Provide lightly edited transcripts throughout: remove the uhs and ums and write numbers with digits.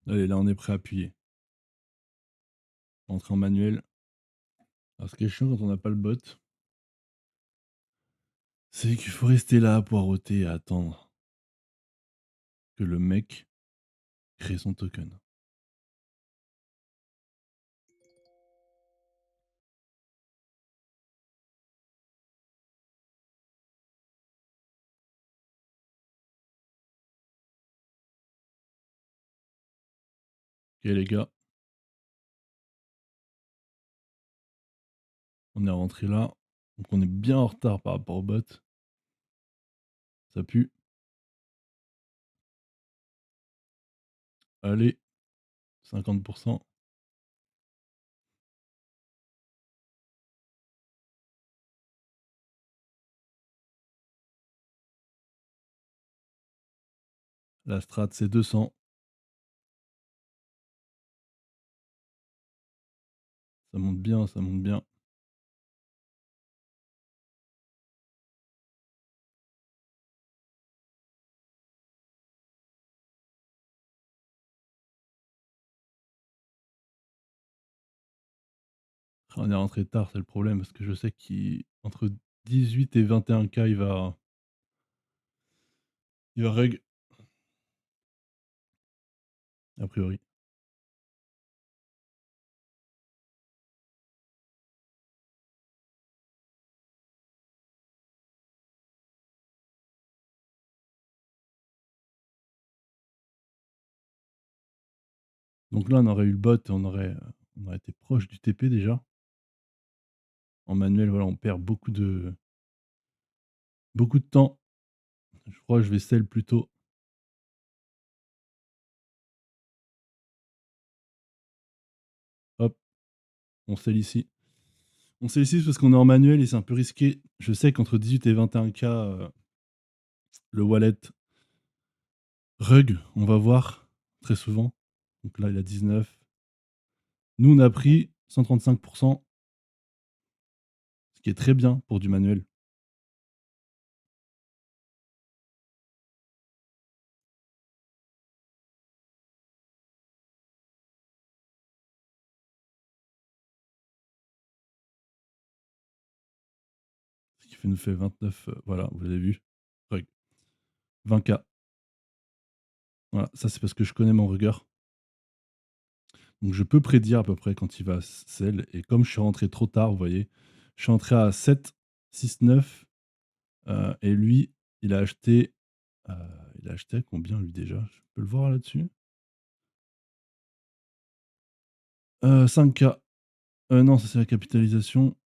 Allez, là, on est prêt à appuyer. Entrer en manuel. Alors, ce qui est chiant quand on n'a pas le bot, c'est qu'il faut rester là à poireauter et à attendre que le mec crée son token. OK les gars, on est rentré là, donc on est bien en retard par rapport au bot. Ça pue. Allez, 50. La strat, c'est 200. Ça monte bien, ça monte bien. On est rentré tard, c'est le problème, parce que je sais qu'entre 18 et 21K, il va reg, a priori. Donc là, on aurait eu le bot, on aurait été proche du TP déjà. En manuel, voilà, on perd beaucoup de temps. Je crois que je vais sell plutôt. Hop, on sell ici. On sell ici parce qu'on est en manuel et c'est un peu risqué. Je sais qu'entre 18 et 21K, le wallet rug, on va voir très souvent. Donc là, il a 19. Nous, on a pris 135%, ce qui est très bien pour du manuel. Ce qui nous fait 29, voilà, vous l'avez vu. Rug, 20K. Voilà, ça c'est parce que je connais mon rugger. Donc je peux prédire à peu près quand il va sell. Et comme je suis rentré trop tard, vous voyez, je suis entré à 7, 6, 9. Et lui, il a acheté, heu, il a acheté à combien lui déjà? Je peux le voir là-dessus? 5K. Non, ça c'est la capitalisation.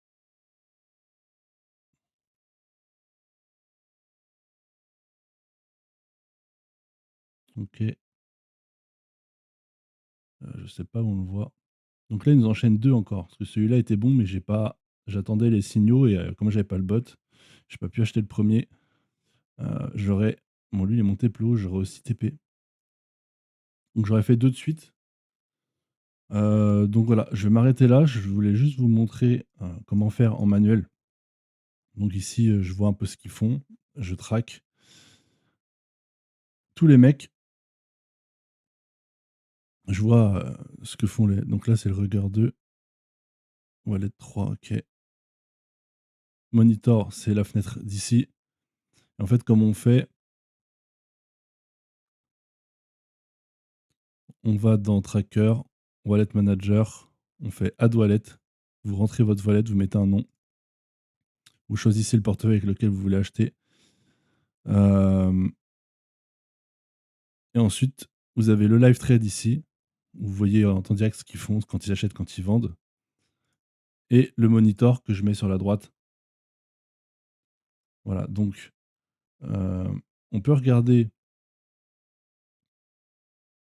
OK, je sais pas où on le voit. Donc là, il nous enchaîne 2 encore, parce que celui-là était bon, mais j'attendais les signaux et comme j'avais pas le bot, j'ai pas pu acheter le premier. J'aurais Bon, lui il est monté plus haut, j'aurais aussi TP. Donc j'aurais fait 2 de suite. Donc voilà, je vais m'arrêter là. Je voulais juste vous montrer, comment faire en manuel. Donc ici, je vois un peu ce qu'ils font. Je traque tous les mecs. Je vois, ce que font les donc là, c'est le Rugger 2, Wallet 3, OK. Monitor, c'est la fenêtre d'ici. En fait, comme on fait, on va dans Tracker, Wallet Manager, on fait Add Wallet. Vous rentrez votre wallet, vous mettez un nom. Vous choisissez le portefeuille avec lequel vous voulez acheter. Hem Et ensuite, vous avez le live trade ici. Vous voyez en temps direct ce qu'ils font, quand ils achètent, quand ils vendent. Et le monitor que je mets sur la droite. Voilà, donc on peut regarder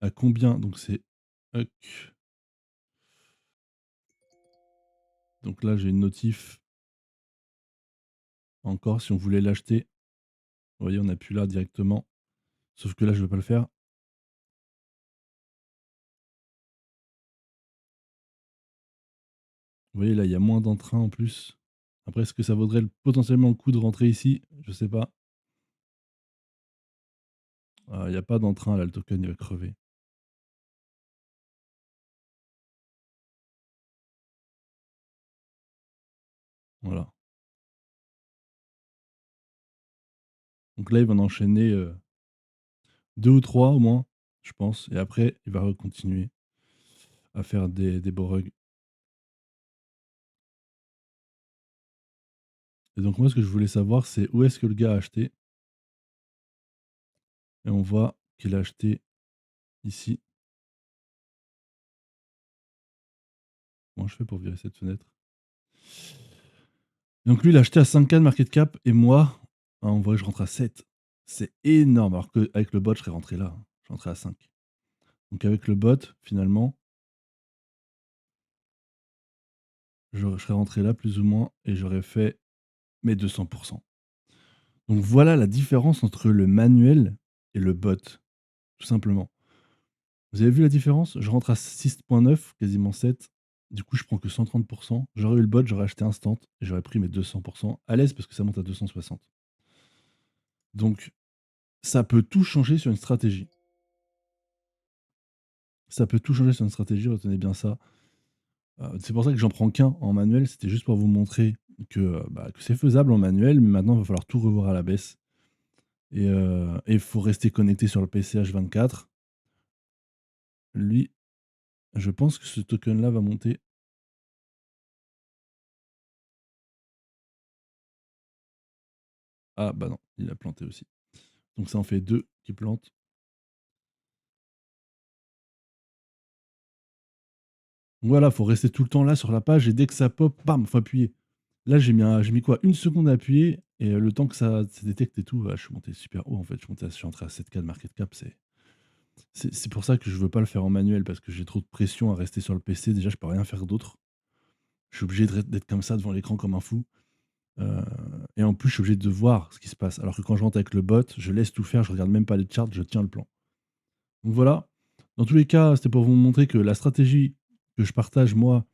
à combien, donc c'est HUC. Donc là, j'ai une notif encore si on voulait l'acheter. Vous voyez, on appuie là directement. Sauf que là, je ne veux pas le faire. Vous voyez, là, il y a moins d'entrain en plus. Après, est-ce que ça vaudrait potentiellement le coup de rentrer ici? Je sais pas. Il y a pas d'entrain là, le token il va crever. Voilà. Donc là, il va en enchaîner, 2 ou 3 au moins, je pense et après il va recontinuer à faire des beaux rugs et donc moi, ce que je voulais savoir, c'est où est-ce que le gars a acheté et on voit qu'il a acheté ici. Comment je fais pour virer cette fenêtre? Donc lui, il a acheté à 5K de market cap et moi, on voit que je rentre à 7. C'est énorme alors qu'avec le bot, je serais rentré là, hein. Je rentrais à 5. Donc avec le bot, finalement, je serais rentré là plus ou moins et j'aurais fait mes 200. Donc voilà la différence entre le manuel et le bot, tout simplement. Vous avez vu la différence? Je rentre à 6,9, quasiment 7. Du coup, je prends que 130. J'aurais eu le bot, j'aurais acheté instant et j'aurais pris mes 200 à l'aise parce que ça monte à 260. Donc ça peut tout changer sur une stratégie. Ça peut tout changer sur une stratégie, retenez bien ça. C'est pour ça que j'en prends qu'un en manuel, c'était juste pour vous montrer que, que c'est faisable en manuel, mais maintenant il va falloir tout revoir à la baisse et il faut rester connecté sur le PC H24. Lui, je pense que ce token-là va monter. Ah bah non, il a planté aussi. Donc ça en fait 2 qui plantent. Voilà, faut rester tout le temps là sur la page et dès que ça pop, bam, faut appuyer. Là, j'ai mis quoi? 1 seconde à appuyer et le temps que ça détecte et tout, je suis monté super haut en fait. Je suis entré à 7K de market cap, c'est pour ça que je veux pas le faire en manuel parce que j'ai trop de pression à rester sur le PC. Déjà, je peux rien faire d'autre. Je suis obligé d'être comme ça devant l'écran comme un fou, heu et en plus, je suis obligé de voir ce qui se passe. Alors que quand je rentre avec le bot, je laisse tout faire, je regarde même pas les charts, je tiens le plan. Donc voilà, dans tous les cas, c'était pour vous montrer que la stratégie que je partage moi,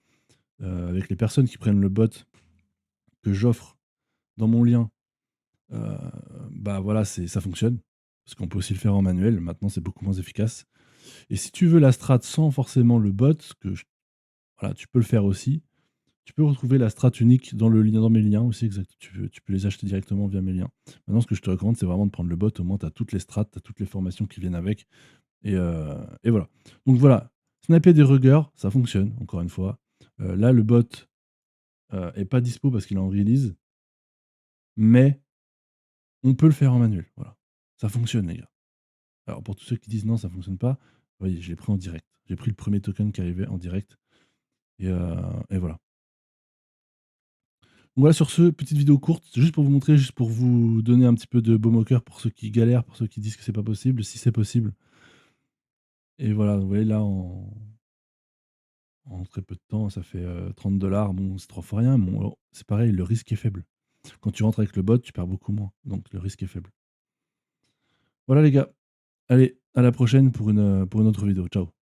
avec les personnes qui prennent le bot que j'offre dans mon lien, heu, voilà, ça fonctionne. Parce qu'on peut aussi le faire en manuel, maintenant c'est beaucoup moins efficace et si tu veux la strat sans forcément le bot, voilà, tu peux le faire aussi. Tu peux retrouver la strat unique dans le lien dans mes liens aussi, exact. Tu peux les acheter directement via mes liens. Maintenant, ce que je te recommande, c'est vraiment de prendre le bot, au moins tu as toutes les strats, tu as toutes les formations qui viennent avec et voilà. Donc voilà, snapper des ruggers, ça fonctionne, encore une fois. Là, le bot, est pas dispo parce qu'il est en release, mais on peut le faire en manuel, voilà. Ça fonctionne, les gars. Alors pour tous ceux qui disent: «Non, ça fonctionne pas», vous voyez, je l'ai pris en direct. J'ai pris le premier token qui arrivait en direct et voilà. Donc voilà, sur ce, petite vidéo courte, c'est juste pour vous montrer, juste pour vous donner un petit peu de baume au cœur pour ceux qui galèrent, pour ceux qui disent que c'est pas possible, si c'est possible et voilà, vous voyez là en très peu de temps, ça fait, 30. Bon, c'est 3 fois rien, bon, alors, c'est pareil, le risque est faible. Quand tu rentres avec le bot, tu perds beaucoup moins, donc le risque est faible. Voilà les gars, allez, à la prochaine pour une autre vidéo. Ciao.